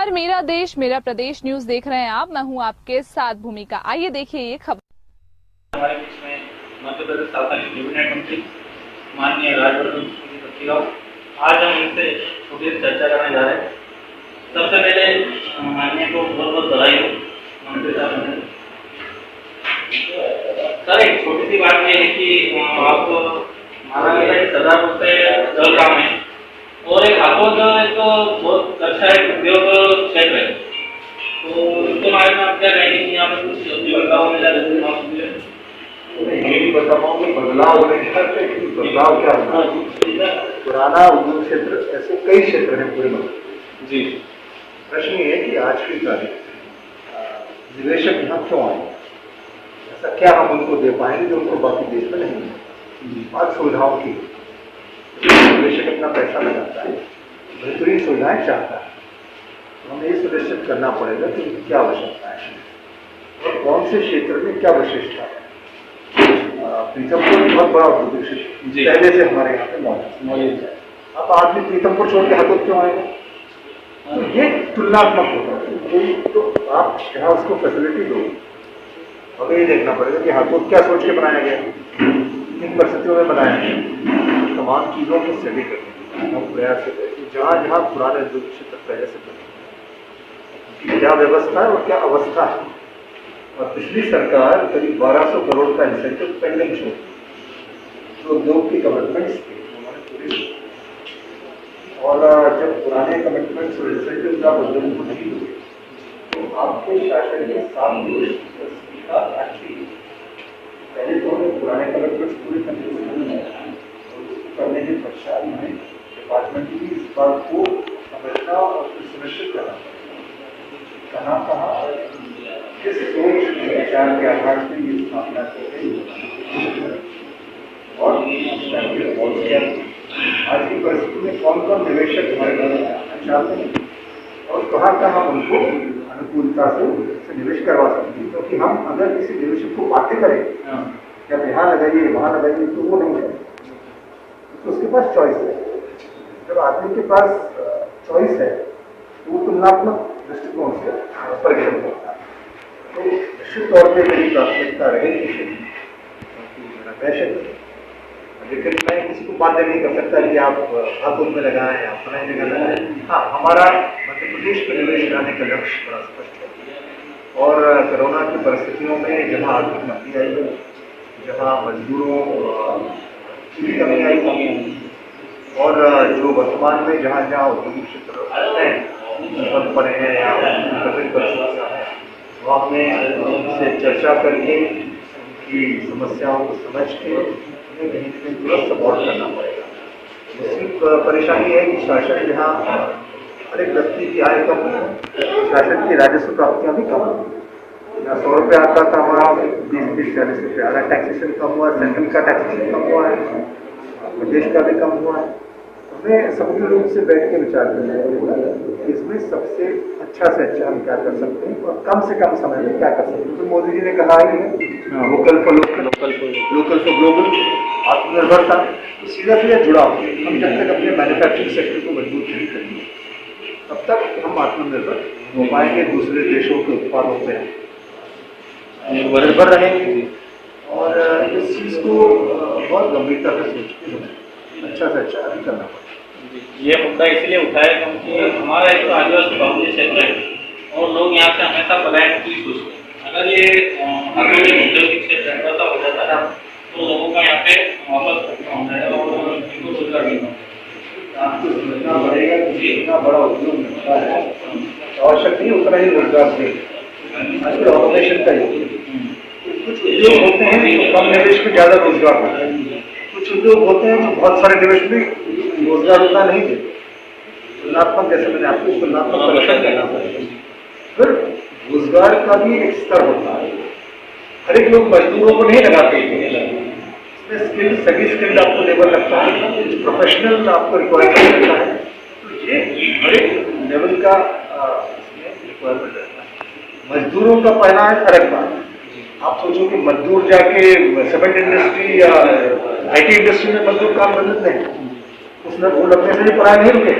नमस्कार, मेरा देश मेरा प्रदेश न्यूज देख रहे हैं आप। मैं हूं आपके साथ भूमिका। आइए देखिए ये खबर। हमारे बीच में मध्य प्रदेश शासन के कैबिनेट मंत्री माननीय राजवर्धन आज हम इनसे छोटी सी चर्चा करने जा रहे हैं। सबसे पहले माननीय को बहुत बहुत बधाई हो मंत्री साहब। सर, एक छोटी सी बात ये है कि आपको माना गया कि सरदार से जल काम है और एक हाथों एक बहुत अच्छा एक उद्योग क्षेत्र है, तो इसके बारे में आप क्या कहेंगे कि यहाँ पे कुछ बदलाव मिला है? ये भी बता पाऊंगी बदलाव होने के बदलाव क्या होगा। पुराना उद्योग क्षेत्र ऐसे कई क्षेत्र हैं पूरे में जी। प्रश्न ये है कि आज की तारीख निवेशक यहाँ क्यों आए, ऐसा क्या हम उनको दे पाएंगे जो उनको बाकी देश में नहीं है। आज सुविधाओं की निवेशक अपना पैसा लगाता है, बेहतरीन सुविधाएं चाहता है, तो हमें ये सुनिश्चित करना पड़ेगा कि उनकी क्या आवश्यकता है और कौन से क्षेत्र में क्या विशेषता है। प्रीतमपुर बहुत बड़ा उद्योग क्षेत्र पहले से हमारे यहाँ पे मौजूद है। अब आदमी प्रीतमपुर छोड़ के हाथों क्यों आएगा, तो ये तुलनात्मक होता है। तो आप जहाँ उसको फैसिलिटी दो, हमें ये देखना पड़ेगा कि हाथों क्या सोच के बनाया गया, किन परिस्थितियों में बनाया गया। तमाम चीज़ों को स्टडी करने हम प्रयास करें कि जहाँ जहाँ पुराने उद्योग क्षेत्र पहले से बने क्या व्यवस्था है और क्या अवस्था है। और पिछली सरकार करीब 1200 करोड़ का इंसेंटिव पेंडिंग छोड़ जो उद्योग की कमिटमेंट्स थी उन्होंने पूरी, और जब पुराने कमिटमेंट्स और इंसेंटिव का उद्योग को नहीं हुए तो आपके शासन के 7 का पहले तो उन्हें पुराने कमिटमेंट्स पूरे करने के पश्चात में डिपार्टमेंट की इस बात को समझना और सुनिश्चित करना कहाँ कहाँ किस सोच विचार के आधार से ये स्थापना की गई और आज की परिस्थिति में कौन कौन निवेशक हमारे घर में आना चाहते हैं और कहाँ कहाँ उनको अनुकूलता से निवेश करवा सकते हैं। क्योंकि हम अगर किसी निवेशक को बातें करें या यहाँ लगाइए वहाँ लगाइए तो वो नहीं है, तो उसके पास चॉइस है। जब आदमी के पास चॉइस है तो वो तुलनात्मक दृष्टिकोण से परिगणित होता है। तो निश्चित तौर पर मेरी प्राथमिकता रहेगी मेरा पैशन, लेकिन मैं किसी को बाध्य नहीं कर सकता कि आप हाथों में लगाएं या अपने जगह लगाएं। हाँ, हमारा मध्य प्रदेश में निवेश कराने का लक्ष्य बड़ा स्पष्ट है और कोरोना की परिस्थितियों में जहाँ आर्थिक मंदी आई है, जहाँ मजदूरों की कमी आई है और जो वर्तमान में जहाँ जहाँ औद्योगिक क्षेत्र बंद पड़े हैं या कठिन परिस्थितियाँ हैं, वहाँ हमें उनसे चर्चा करके उनकी समस्याओं को समझ के उन्हें कहीं न कहीं तुरंत सपोर्ट करना पड़ेगा। दूसरी परेशानी है कि शासन जहाँ हर एक व्यक्ति की आय कम है, शासन की राजस्व प्राप्तियाँ भी कम है। या 100 रुपये आता था हमारा 20-40 रुपये आ रहा है। टैक्सेशन कम हुआ है, सेंट्रल का टैक्सेशन कम हुआ है, प्रदेश का भी कम हुआ है। हमें समग्र रूप से बैठ के विचार करना है इसमें सबसे अच्छा से अच्छा हम क्या कर सकते हैं और कम से कम समय में क्या कर सकते हैं। तो मोदी जी ने कहा ही है vocal for local for global, आत्मनिर्भरता। तो सीधा सीधा जुड़ा हो, हम जब तक अपने मैन्युफैक्चरिंग सेक्टर को मजबूत नहीं करेंगे तब तक हम आत्मनिर्भर हो पाएंगे, दूसरे देशों के उत्पादों पर निर्भर रहेंगे। और इस चीज़ को बहुत गंभीरता से सोच के अच्छा से अच्छा अभी करना पड़ेगा। ये मुद्दा इसलिए उठाया क्योंकि हमारा एक तो आदिवासी बहुल क्षेत्र है और लोग यहाँ से हमेशा पलायन की सोचते हैं। अगर ये औद्योगिक क्षेत्र ऐसा हो जाता है तो लोगों का यहाँ पे वापस हो जाएगा और इनको रोजगार मिलता है। आपको जितना बढ़ेगा जितना बड़ा उद्योग मिलता है आवश्यक नहीं उतना ही रोजगार देगा। आजकल ऑटोमेशन का युग है। कुछ उद्योग होते हैं जो कम निवेश में ज़्यादा रोजगार होता है, कुछ उद्योग होते हैं जो बहुत सारे निवेश में रोजगार उतना नहीं देते। तुलनात्मक, जैसे मैंने आपको तुलनात्मक परीक्षण करना पड़ेगा। फिर रोजगार का भी एक स्तर होता है। हर एक लोग मजदूरों को नहीं लगाते हैं, इसमें स्किल्ड सभी स्किल्ड आपको लेबर लगता है, प्रोफेशनल आपको रिक्वायरमेंट लगता है। तो ये हर एक लेवल का रिक्वायरमेंट रहता है। मजदूरों का पहला है फर्क बात। आप सोचो कि मजदूर जाके सीमेंट इंडस्ट्री या IT इंडस्ट्री में मजदूर काम करते हैं, उसमें वो लगने से भी पढ़ाई नहीं रुके।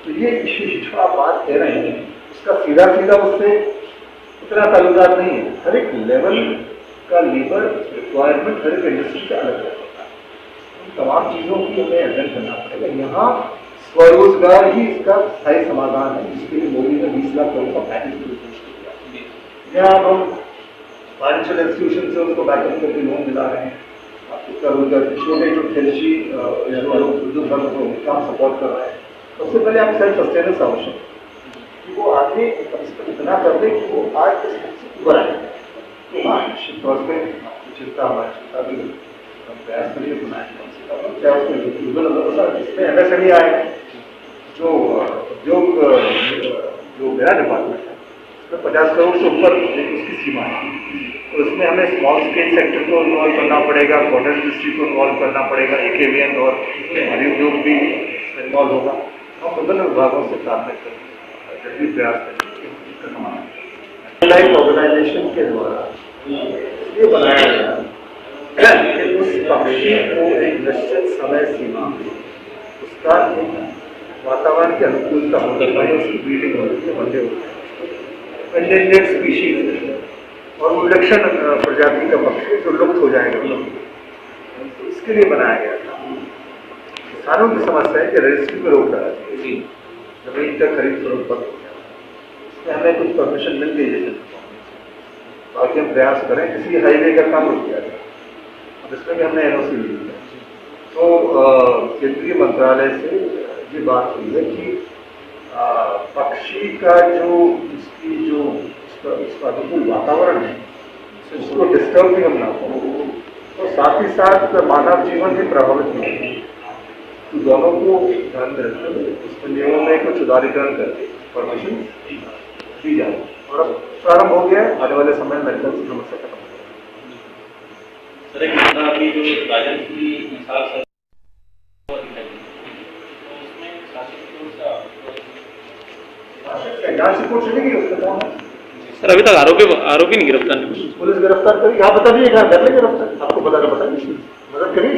तो ये इश्यू जो आप बात कह रहे हैं उसका सीधा सीधा उससे उतना ताल्लुकात नहीं है। हर एक लेवल का लेबर रिक्वायरमेंट हर एक इंडस्ट्री का अलग होता है। उन तमाम चीज़ों की हमें अध्ययन करना पड़ेगा। यहाँ स्वरोजगार ही इसका स्थायी समाधान है, जिसके लिए मोदी ने 20 लाख करोड़ का पैकेज किया। यहाँ हम फाइनेंशियल इंस्टीट्यूशन से उनको बैकअप करके लोन दिला रहे हैं। आपको रोजगार छोटे जो कृषि उद्योग वर्ग को काम सपोर्ट कर रहे हैं। सबसे पहले आप सेल्फ सस्टेनेंस आवश्यक है कि वो आगे कम से कम इतना कर दे कि वो आज के ऊपर आए। तो हाँ, निश्चित तौर पर आपकी चिंता हमारी चिंता भी हम प्रयास करिए बनाए कम से कम, चाहे उसमें इसमें MSME आए जो उद्योग जो मेरा डिपार्टमेंट है उसमें 50 करोड़ से ऊपर उसकी सीमा है। तो इसमें हमें स्मॉल स्केल सेक्टर को इन्वॉल्व करना पड़ेगा, कॉटन इंडस्ट्री को इन्वॉल्व करना पड़ेगा, AKVN और हरी उद्योग भी इन्वॉल्व होगा। हम विभिन्न विभागों से तालमेल करेंगे, जल्दी प्रयास करेंगे। लाइफ ऑर्गेनाइजेशन के द्वारा ये बनाया गया कि उस पक्षी को एक निश्चित समय सीमा में उसका एक वातावरण की अनुकूलता होती है, उसकी ब्रीडिंग होती है, बंदे होते हैं एंडेंजर्ड स्पीशीज और विलक्षण प्रजाति का पक्षी जो लुप्त हो जाएगा, तो इसके लिए बनाया गया था। किसानों की समस्या है कि रजिस्ट्री पर रोक लगा दी, जमीन का खरीद फरोख्त बंद हो गया। इसमें हमें कुछ परमिशन मिल गई है, बाकी हम प्रयास करें। किसी हाईवे का काम रुक गया था, अब इसमें भी हमने NOC ली है। तो केंद्रीय मंत्रालय से ये बात हुई है कि पक्षी का जो इसका अनुकूल वातावरण है उसको डिस्टर्ब भी हम ना हो, और साथ ही साथ मानव जीवन भी प्रभावित नहीं हो। तो दोनों को ध्यान में रखते हुए उसके नियमों में कुछ उदारीकरण करके परमिशन दी जाए। और अब प्रारंभ हो गया, आने वाले समय में समस्या खत्म हो जाएगी। सर एक मुद्दा अभी जो राजन की मिसाल जांच रिपोर्ट चलेगी उसका काम है। सर अभी तक आरोपी नहीं गिरफ्तार नहीं, पुलिस गिरफ्तार करेगी। आप बता दीजिए कर ले गिरफ्तार, आपको पता तो बताइए, मदद करिए।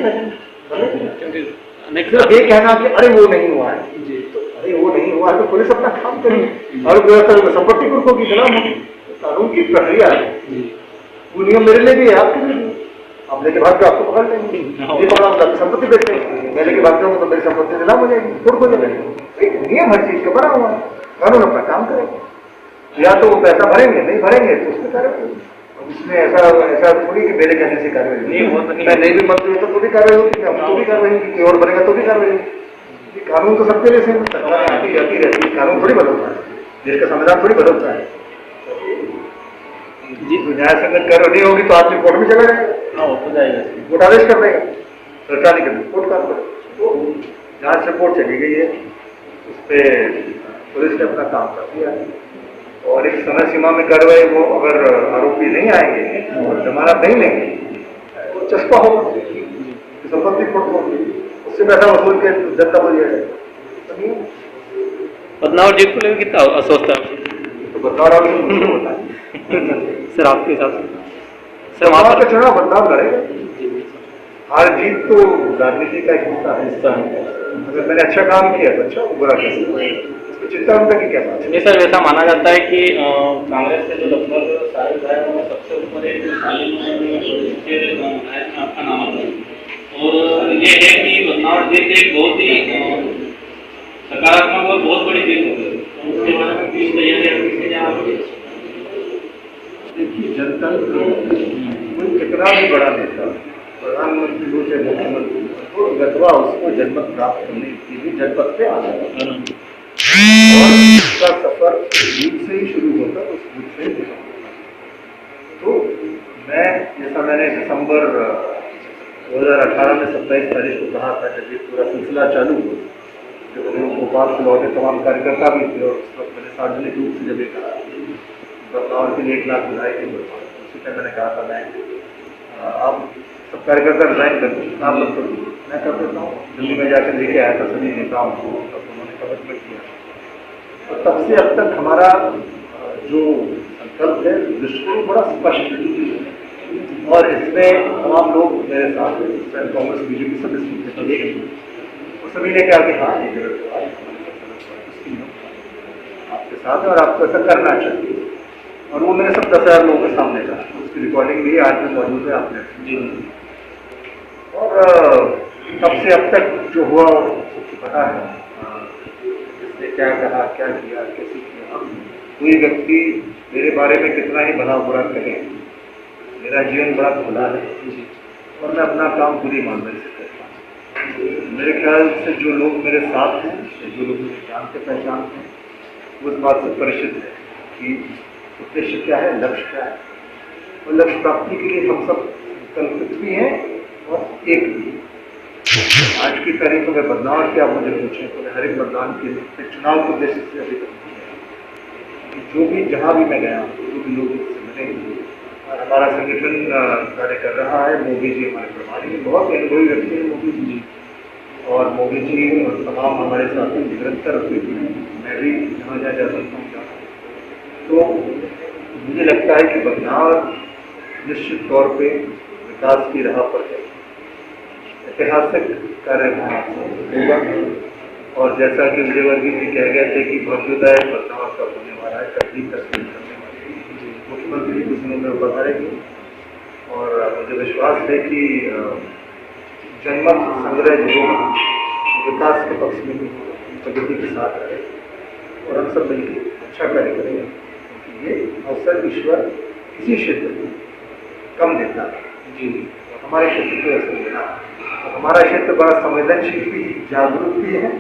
ये कहना कि अरे वो नहीं हुआ है, तो अरे वो नहीं हुआ है तो पुलिस अपना काम करेगी और संपत्ति कुर्कों की खिलाफ कानून की प्रक्रिया है। वो नियम मेरे लिए भी है, आपके लिए भी। आप लेके भाग जाओ, आपको पकड़ लेंगे, ये पकड़ा होगा संपत्ति बेच लेंगे, मैं लेके भाग जाऊंगा तो मेरी संपत्ति नीलाम हो जाएगी, कुर्क हो जाएगी। नियम हर चीज का बना हुआ है, कानून अपना काम करेगा। या तो वो पैसा भरेंगे, नहीं भरेंगे तो उसमें कार्रवाई। इसमें ऐसा थोड़ी कि मेरे कहने से कार्रवाई नहीं हो, मैं नहीं भी मंत्री होता तो भी कार्रवाई होती है, तो भी कार्रवाई होगी, कोई और बनेगा तो भी कार्रवाई होगी। कानून तो सबके लिए सेम, सरकार आती जाती रहती है, कानून थोड़ी बदलता है, देश का संविधान थोड़ी बदलता है। न्याय संगत कार्रवाई होगी तो आदमी कोर्ट में चला जाएगा, हो जाएगा, कोर्ट आदेश कर देगा, सरकार नहीं करती, कोर्ट काम करेगा। तो जांच रिपोर्ट चली गई है, उस पर पुलिस ने अपना काम कर दिया है और एक समय सीमा में कार्रवाई हो। अगर आरोपी नहीं आएंगे और जमानत नहीं लेंगे तो चस्पा होगा, संपत्ति फुट होगी, उससे पैसा वसूल के जनता हो जाएगा। बदलाव जीत को लेकर कितना अस्वस्थ है तो बदलाव होता है सर आपके हिसाब से? सर वहाँ का चुनाव बदलाव लड़ेगा, हार जीत तो राजनीति का एक हिस्सा है। अगर मैंने अच्छा काम किया तो अच्छा, बुरा कैसे चिंता उनका की क्या बात है? नहीं सर, वैसा माना जाता है कि कांग्रेस के जो लगभग सारे विधायक में सबसे ऊपर एक आपका नाम आता है और ये है कि बदलाव जीत एक बहुत ही सकारात्मक और बहुत बड़ी जीत हो गई। उसके बारे में किस तैयारी? देखिए, जनतंत्र कोई कितना भी बड़ा नेता, प्रधानमंत्री हो चाहे मुख्यमंत्री, तो गतवा उसको जनमत प्राप्त करने के लिए जनपद पे आ जाएगा और उसका सफर बूथ से ही शुरू होता है, उस बूथ से ही। तो मैं जैसा मैंने दिसंबर 2018 में 27 तारीख को कहा था, जब ये पूरा सिलसिला चालू हुआ, जब भोपाल से लौटे तमाम कार्यकर्ता भी थे और उस वक्त मैंने सार्वजनिक रूप से जब ये कहा बदलाव के लिए 1 लाख विधायक के उसी टाइम मैंने कहा था मैं आप सब कार्यकर्ता रिजाइन कर दो, आप लोग कर दो, मैं कर देता हूँ। दिल्ली में जाकर लेके आया था सभी नेताओं को, तब उन्होंने कमिटमेंट किया। तो तब से अब तक हमारा जो संकल्प है, दृष्टिकोण बड़ा स्पष्ट है और इसमें तमाम लोग मेरे साथ कांग्रेस BJP सब इसमें सभी ने कहा कि हाँ, उसके आपके साथ है और आपको ऐसा करना चाहिए। और वो मैंने सब 10,000 लोगों के सामने कहा, उसकी रिकॉर्डिंग भी आज भी मौजूद है आपने जी। और तब से अब तक जो हुआ पता है, किसने क्या कहा, क्या किया, कैसे किया। कोई व्यक्ति मेरे बारे में कितना ही भला बुरा कहे, मेरा जीवन बड़ा खुला है और मैं अपना काम पूरी ईमानदारी से करता हूँ। मेरे ख्याल से जो लोग मेरे साथ हैं, जो लोग मुझे जानते पहचानते हैं, वो इस बात से परिचित है कि उद्देश्य क्या है, लक्ष्य क्या है, और लक्ष्य प्राप्ति के लिए हम सब संकल्पित भी हैं और एक भी। आज की तारीख में बदलाव क्या मुझे पूछें तो मैं हर एक मतदान के लिए चुनाव के उद्देश्य से अभी तक जो भी जहाँ भी मैं गया जो भी लोग मुझसे मिले, और हमारा संगठन कार्य कर रहा है। मोदी जी हमारे प्रभारी हैं, बहुत अनुभवी व्यक्ति हैं मोदी जी, और मोदी जी और तमाम हमारे साथी निरंतर मैं भी जहाँ जहाँ जा सकता हूँ तो मुझे लगता है कि बदलाव निश्चित तौर पे विकास की राह पर है, ऐतिहासिक कार्य होगा। और जैसा कि विजयवर्गीय जी कह गए थे कि भव्योदय बदलाव का होने वाला है, तकलीफ तस्वीर करने वाली है, मुख्यमंत्री कुछ दिनों में पधारेंगे और मुझे विश्वास है कि जनमत संग्रह जो विकास के पक्ष में प्रगति के साथ रहे और हम सब मिलकर अच्छा कार्य करेंगे, क्योंकि ये अवसर ईश्वर किसी क्षेत्र में कम देता है जी। हमारे क्षेत्र को ऐसा देना, तो हमारा क्षेत्र बड़ा संवेदनशील भी, जागरूक भी है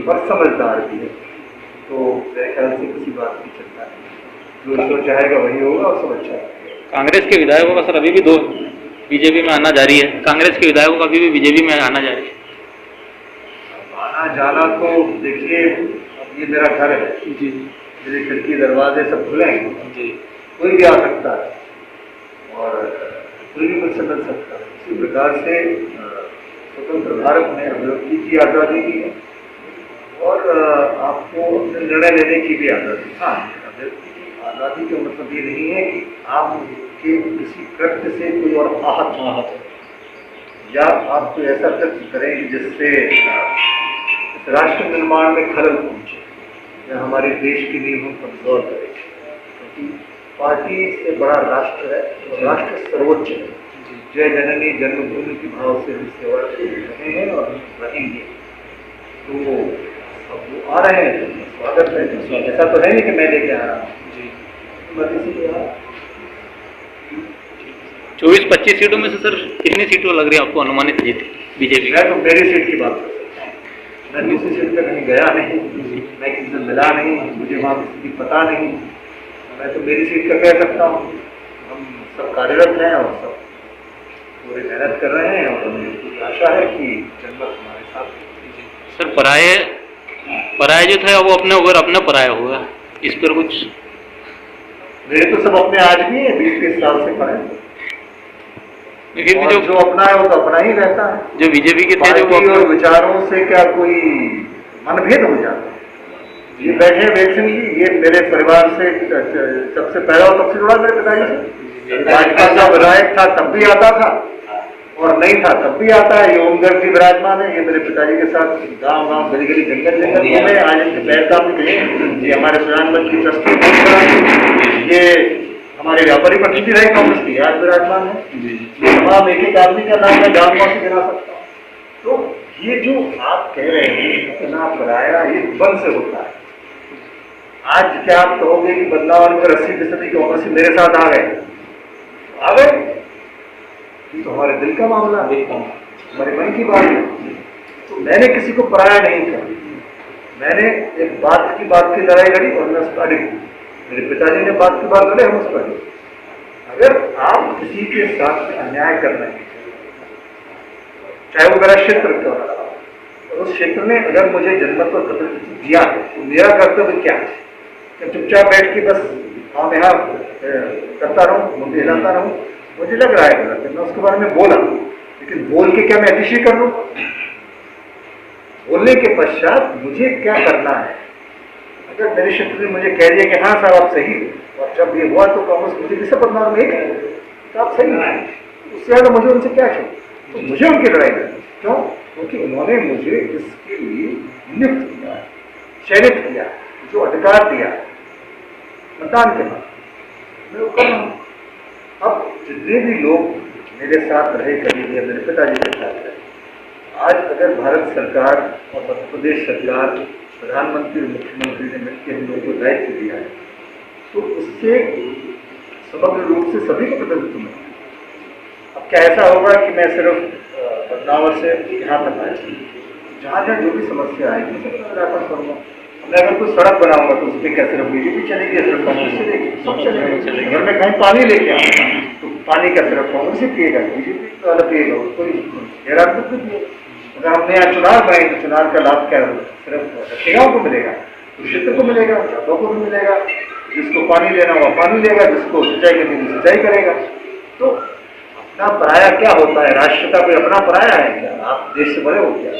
और समझदार भी है, तो मेरे ख्याल से किसी बात की चिंता नहीं, जो ईश्वर चाहेगा वही होगा और सब अच्छा है। कांग्रेस के विधायकों का सर अभी भी 2 बीजेपी में आना जारी है, कांग्रेस के विधायकों का अभी भी बीजेपी में आना जारी है। आना जाना तो देखिए, अब ये मेरा घर है जी, मेरे खिड़की दरवाजे सब खुले हैं जी, कोई भी आ सकता है और कोई भी मुझसे मिल सकता है। इसी प्रकार से स्वतंत्र भारत में अभिव्यक्ति की आज़ादी भी है और आपको अपने निर्णय लेने की भी आज़ादी। हाँ, अभिव्यक्ति की आज़ादी का मतलब ये नहीं है कि आपके किसी कृत्य से कोई और आहत हो या आप कोई ऐसा कृत्य करें जिससे राष्ट्र निर्माण में खलल पहुंचे या हमारे देश की नींव कमजोर करे, क्योंकि पार्टी से बड़ा राष्ट्र है और राष्ट्र सर्वोच्च है। जय जननी जन्मभूमि की भाव से हम सेवा रहे हैं और रहेंगे, तो अब वो आ रहे हैं, स्वागत है। ऐसा तो है नहीं कि मैं लेके आ रहा हूँ जी, मैं इसीलिए 24-25 सीटों में से सर कितनी सीटों लग रही है आपको अनुमानित जीत बीजेपी? मैं तो मेरी सीट की बात कर सकता हूँ, मैं दूसरी सीट पर कहीं गया नहीं, मैं किसी से मिला नहीं, मुझे वहाँ किसी की पता नहीं, मैं तो मेरी सीट का कह सकता हूँ। हम सब कार्यरत हैं और सब पूरी मेहनत कर रहे हैं और मुझे आशा है कि जनमत हमारे साथ। सर पराये जो थे वो अपने ऊपर अपने पराया हुआ, इस पर कुछ? मेरे तो सब अपने आज भी हैं, 20-30 साल से पढ़े, लेकिन जो अपना है वो तो अपना ही रहता है। जो बीजेपी के थे जो और विचारों से क्या कोई मनभेद हो जाता है? ये बैठे वेद सिंह जी, ये मेरे परिवार से सबसे पहला और सबसे जुड़ा मेरे पिताजी से। भाजपा का विधायक था तब भी आता था और नहीं था तब भी आता है। ये ओमगढ़ जी विराजमान है, ये मेरे पिताजी के साथ गांव गली गली जंगल घूमे, आज इनके पैर काम निकले। ये हमारे प्रधानमंत्री की ट्रस्टी, ये हमारे व्यापारी प्रतिनिधि रहे कांग्रेस की, आज विराजमान है। तमाम एक आदमी का नाम मैं गाँव से गिना सकता हूँ। तो ये जो आप कह रहे हैं इतना पराया, ये बंद से होता है। आज क्या आप कहोगे कि बदलाव आकर 80% कांग्रेस मेरे साथ आ गए, ये तो हमारे दिल का मामला है, हमारे मन की बात है। तो मैंने किसी को पराया नहीं किया, मैंने एक बात की लड़ाई लड़ी और मैं उस पर अडिग हूँ। मेरे पिताजी ने बात की बात लड़े, हम उस पर अडिग। अगर आप किसी के साथ अन्याय कर रहे हैं, चाहे वो मेरा क्षेत्र क्यों ना रहा, और उस क्षेत्र में अगर मुझे जन्मत और प्रतिनिधित्व दिया तो मेरा कर्तव्य क्या है? मैं चुपचाप बैठ के बस हाँ यहाँ करता रहूँ, मुझे हिलाता रहूँ? मुझे लग रहा है गलत, मैं उसके बारे में बोला, लेकिन बोल के क्या मैं अतिशय कर लूँ? बोलने के पश्चात मुझे क्या करना है? अगर मेरे क्षेत्र ने मुझे कह दिया कि हाँ साहब आप सही हो, और जब ये हुआ तो कांग्रेस मुझे किसे बदनाम नहीं है तो आप सही है, उससे ज़्यादा मुझे उनसे क्या चाहिए? तो मुझे उनकी लड़ाई लड़नी क्यों? क्योंकि उन्होंने मुझे इसके लिए नियुक्त किया, चयनित किया, जो अधिकार दिया है मतदान के बाद, मैं वो कर रहा हूँ। अब जितने भी लोग मेरे साथ रहे करीब या मेरे पिताजी के साथ रहे, आज अगर भारत सरकार और मध्य प्रदेश सरकार, प्रधानमंत्री और मुख्यमंत्री ने मिलकर हम लोगों को दायित्व दिया है, तो उससे समग्र रूप से सभी को प्रतिनिधित्व मिला। अब क्या ऐसा होगा कि मैं सिर्फ बदनावर से यहाँ तक आया, जहाँ जहाँ जो भी समस्या आएगी सब मैं निराकरण करूँगा। मैं अगर कोई सड़क बनाऊंगा तो उस पर क्या सिर्फ बीजेपी चलेगी, सिर्फ कांग्रेस चलेगी? सब चलेगी। अगर मैं कहीं पानी लेके आऊँगा तो पानी का सिर्फ कांग्रेस ही पिएगा, बीजेपी तो अलग पिएगा, कोई हैरान तो पिएगा। अगर हमने यहाँ चुनाव बनाए तो चुनाव का लाभ क्या होगा? सिर्फ रखेगाओं को मिलेगा, तो क्षेत्र को मिलेगा, यादव को भी मिलेगा। जिसको पानी लेना हुआ पानी लेगा, जिसको सिंचाई करनी होगी सिंचाई करेगा। तो अपना पराया क्या होता है? राष्ट्र का कोई अपना पराया है क्या? आप देश से बड़े हो क्या?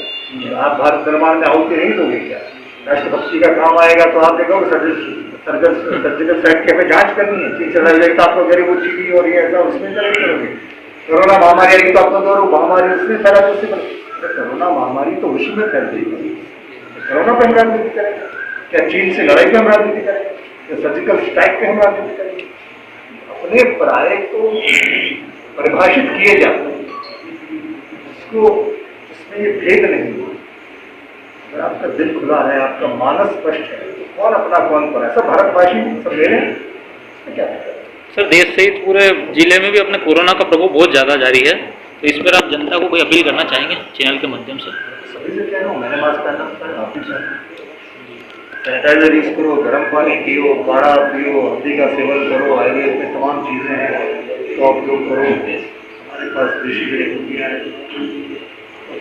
आप भारत निर्माण में आहुति नहीं दोगे क्या? राष्ट्रभक्ति का काम आएगा तो आप देखोगे सर्जिकल साइट की हमें जांच करनी है, चीज चला जाएगी तो आपको गरीब चीनी और ये ऐसा उसमें चले करोगे। कोरोना महामारी आई तो आपको दो महामारी उसमें फैला तो उससे कोरोना महामारी तो विश्व में फैल जाएगी। कोरोना पर हम राजनीति करेंगे क्या? चीन से लड़ाई पर हम राजनीति करेंगे या सर्जिकल स्ट्राइक पे हम राजनीति करेंगे? अपने पराये को परिभाषित किए जाते हैं, इसको इसमें ये भेद नहीं है। अगर आपका दिल खुला है, आपका मानस स्पष्ट है, तो कौन अपना कौन पर है? सब भारतवासी सब ले रहे हैं, क्या है? सर, देश सहित पूरे जिले में भी अपने कोरोना का प्रकोप बहुत ज़्यादा जारी है, तो इस पर आप जनता को कोई अपील करना चाहेंगे चैनल के माध्यम से? सभी से कह रहा हूँ, मैंने मास्क पहना, आप भी सैनिटाइजर यूज करो, गर्म पानी पियो, काढ़ा पियो, हल्दी का सेवन करो, आयुर्वेद में तमाम चीज़ें हैं तो आप लोग करो। हमारे पास देशी जड़ी बूटियाँ हैं।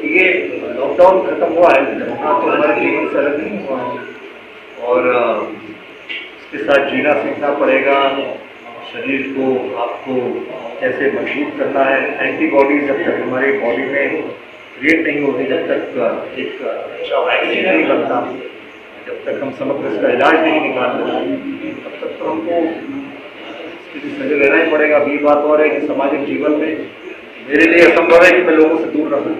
ये लॉकडाउन खत्म हुआ है, हाँ, तो हमारे जीवन से अलग नहीं हुआ है और इसके साथ जीना सीखना पड़ेगा। शरीर को आपको कैसे मजबूत करना है, एंटीबॉडी जब तक हमारी बॉडी में क्रिएट नहीं होगी, जब तक एक अच्छा वैक्सीन नहीं बनता, जब तक हम समग्र इसका इलाज नहीं निकालते, तब तक तो हमको इसकी सजा लेना ही पड़ेगा। अभी बात हो रही है कि सामाजिक जीवन में मेरे लिए असंभव है कि मैं लोगों से दूर रहूँ,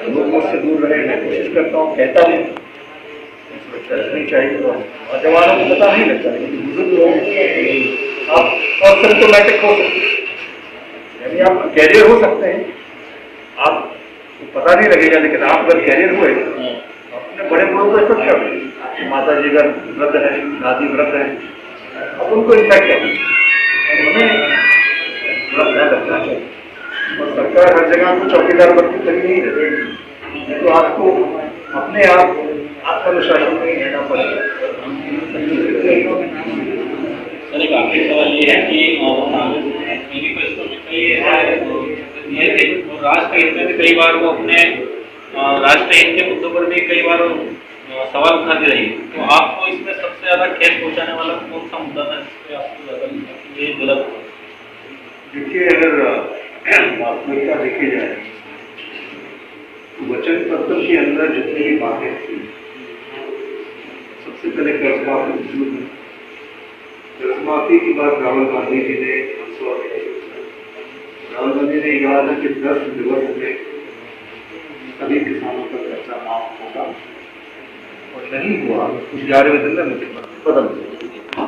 लोग मुझसे दूर रहे, मैं कोशिश करता हूँ, कहता हूँ सुरक्षा रखनी चाहिए। और जवानों को पता नहीं लगता, लेकिन बुजुर्ग लोग आप सिम्टोमेटिक हो सकते हैं, यानी आप कैरियर हो सकते हैं, आपको पता नहीं लगेगा, लेकिन आप अगर कैरियर हुए अपने बड़े बूढ़ों को इफेक्ट कर दें। आपकी माता जी अगर वृद्ध है, दादी वृद्ध है, अब उनको इफेक्ट है, उन्हें थोड़ा ध्यान रखना चाहिए। और सरकार हर जगह को चौकीदार बत्ती करी नहीं रहेगी, तो आपको अपने आप आत्मनुशासन में रहना पड़ेगा। सर, एक आखिरी सवाल ये है कि राष्ट्र हित में भी कई बार वो अपने राष्ट्र हित के मुद्दों पर भी कई बार सवाल उठाती रही, तो आपको इसमें सबसे ज्यादा खेद पहुंचाने वाला कौन सा मुद्दा था जिससे आपको ज्यादा ये गलत हुआ? देखिए, अगर वास्तविकता देखी जाए तो वचन पत्र के अंदर जितनी भी बातें थी, सबसे पहले कर्ज माफी की बात राहुल गांधी जी ने राहुल गांधी ने कहा था कि 10 दिवस में सभी किसानों का कर्जा माफ होगा, और नहीं हुआ। कुछ 11वें दिन में मुख्यमंत्री बदल दिया।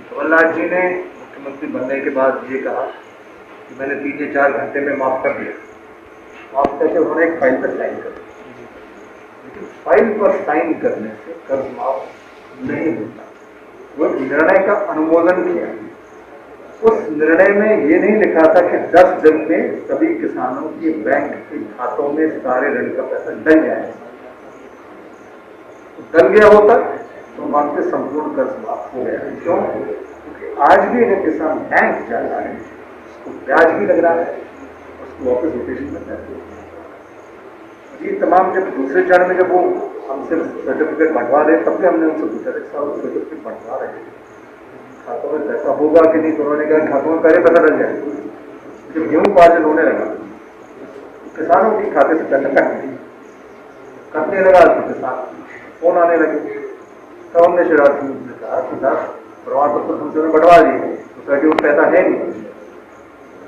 कमलनाथ जी ने मुख्यमंत्री बनने के बाद ये कहा कि मैंने 3 या 4 घंटे में माफ कर दिया। माफ करके उन्होंने एक फाइल पर साइन कर दिया, लेकिन फाइल पर साइन करने से कर्ज माफ नहीं होता। वो निर्णय का अनुमोदन किया, उस निर्णय में ये नहीं लिखा था कि 10 दिन में सभी किसानों के बैंक के खातों में सारे ऋण का पैसा डल जाएगा। तो डल गया होता तो मानते संपूर्ण कर्ज माफ हो गया। क्यों? क्योंकि आज भी अगर किसान बैंक जा रहा है, उसको ब्याज भी लग रहा है, उसको वापस रोटेशन में पैसे। ये तमाम जब दूसरे चरण में जब वो हमसे सर्टिफिकेट बढ़वा रहे, तब भी हमने उनसे पूछा था सर्टिफिकेट बढ़वा रहे हैं, खातों में पैसा होगा कि नहीं? तो उन्होंने कहा खातों में पहले पैसा डल जाएगा। जब गेहूँ पार्जन होने लगा, किसानों के खाते से पैसा कटने लगा, तो किसान फोन आने लगे। तब हमने शिवराज सिंह ने कहा कि साहब प्रमाण पत्र हमसे बढ़वा दिए, तो कहा कि वो पैसा है नहीं।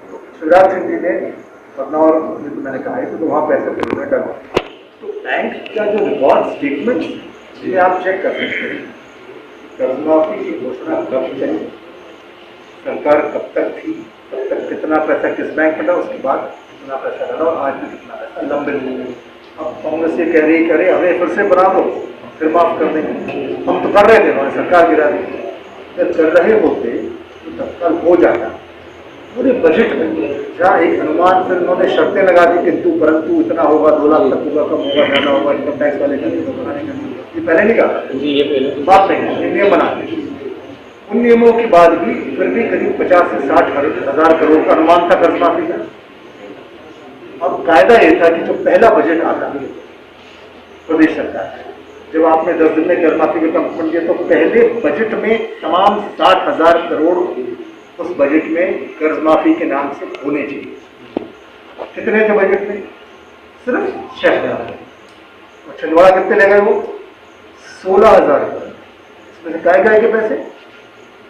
तो शिवराज सिंह जी ने बदनौर में तो मैंने कहा है तो वहाँ पैसे फिर डलवा। तो बैंक का जो रिकॉर्ड स्टेटमेंट ये आप चेक कर सकते हैं, कर्ज माफी की घोषणा कब चली, सरकार कब तक थी, कब तक कितना पैसा किस बैंक में था, उसके बाद कितना पैसा डाला और आज भी कितना पैसा लंबित। अब कांग्रेस ये कह रही करे हमें फिर से बना दो, फिर माफ कर देंगे। हम तो कर रहे थे, उन्होंने सरकार गिरा दी। अगर कर रहे होते तो तत्काल हो जाता। पूरे बजट में जहाँ एक अनुमान, फिर उन्होंने शर्तें लगा दी किंतु परंतु इतना होगा, 2 लाख तक होगा, कम होगा, ज़्यादा होगा, इनकम टैक्स वाले करने को बनाने का, ये पहले नहीं कहा, बात नहीं, नियम बनाते। उन नियमों के बाद भी फिर भी करीब 50 से 60 हजार करोड़ का अनुमान था कर्ज माफी का। अब कायदा यह था कि जो पहला बजट आता प्रदेश सरकार, जब आपने 10 दिन में कर्ज माफी का कमिटमेंट दिया, तो पहले बजट में तमाम 60 हजार करोड़ उस बजट में कर्ज माफी के नाम से होने चाहिए। कितने थे बजट में? सिर्फ 6,000। और छिंदवाड़ा कितने ले गए वो? 16,000। इसमें से काय के पैसे?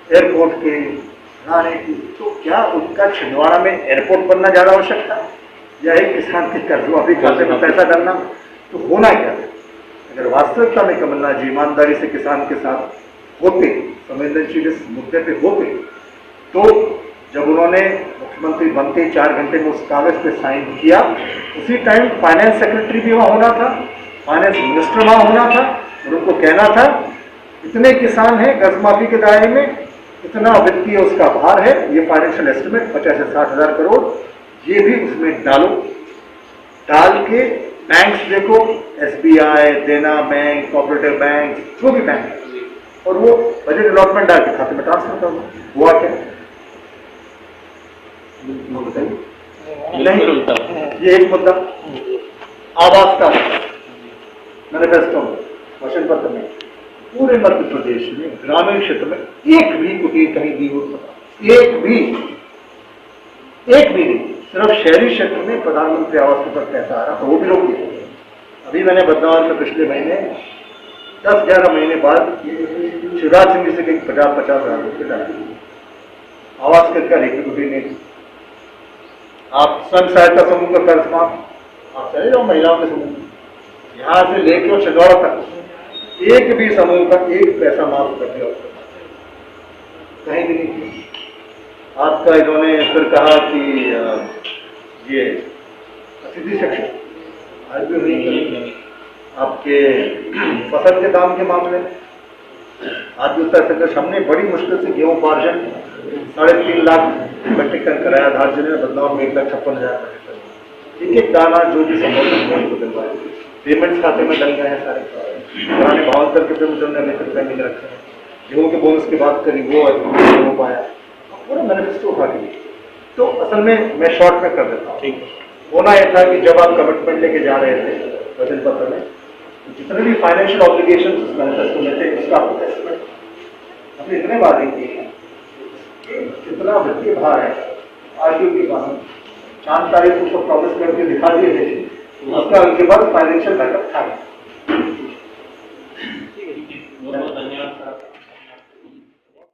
एयरपोर्ट के, खाने की। तो क्या उनका छिंदवाड़ा में एयरपोर्ट बनना ज्यादा आवश्यक था, या एक किसान के कर्ज माफी खाते में पैसा डालना? तो होना क्या? अगर वास्तविकता में कमलनाथ जी ईमानदारी से किसान के साथ होते, संवेदनशील इस मुद्दे पे होते, तो जब उन्होंने मुख्यमंत्री बनते 4 घंटे में उस कागज पे साइन किया, उसी टाइम फाइनेंस सेक्रेटरी भी वहां होना था, फाइनेंस मिनिस्टर वहां होना था, और उनको कहना था इतने किसान हैं कर्ज माफी के दायरे में, इतना वित्तीय उसका भार है, ये फाइनेंशियल एस्टिमेट 50 से 60 हजार करोड़, ये भी उसमें डालो। डाल के बैंक्स देखो, SBI, देना बैंक, कोऑपरेटिव बैंक, जो भी बैंक है, और वो बजट अलॉटमेंट डाल के खाते में ट्रांसफर कर दो। हुआ क्या? नहीं, ये एक मुद्दा। आवास का मैनिफेस्टो में, वचन पत्र में, पूरे मध्य प्रदेश में ग्रामीण क्षेत्र में एक भी कुटीर कहीं दी हो, एक भी नहीं। सिर्फ शहरी क्षेत्र में प्रधानमंत्री आवास के ऊपर पैसा आ रहा, वो भी रोक दिया। अभी मैंने बदनावर में पिछले महीने 10-11 महीने बाद शिवराज सिंह जी से कहीं 50-50 हजार रुपये डाले। आवास के क्या एक कुटीर नहीं। आप स्वयं सहायता समूह का कर्ज माफ, आप चले जाओ महिलाओं के समूह, यहाँ से लेके और छिंदवाड़ा तक एक भी समूह का एक पैसा माफ कर दिया, कहीं भी नहीं। आपका इन्होंने फिर कहा कि ये अतिथि शिक्षक आज भी नहीं। आपके फसल के दाम के मामले में आज भी उत्तर प्रदेश, हमने बड़ी मुश्किल से गेहूं उपार्जन 3.5 लाख मीट्रिक टन कराया, धार जिले में बदलाव में 1,56,000 मीट्रिक टन। एक दाना जो भी संभव को दिलवाए, पेमेंट्स खाते में डल गए हैं सारे। पुराने भावांतर के पेमेंट अभी तक पेंडिंग रखे हैं। गेहूं के बोनस की बात करी, वो नहीं हो पाया। पूरा मैनिफेस्टो उठा के, तो असल में मैं शॉर्ट में कर देता हूँ। होना यह था कि जब आप कमिटमेंट लेके जा रहे थे वचन पत्र में, तो जितने भी फाइनेंशियल ऑब्लिगेशन उस मैनिफेस्टो में थे, उसका हमने इतने वादे किए, कितना वित्तीय भार है आज भी उनके पास। 4 तारीख को प्रॉमिस करके दिखा दिए थे, उसका उनके पास फाइनेंशियल बैकअप था।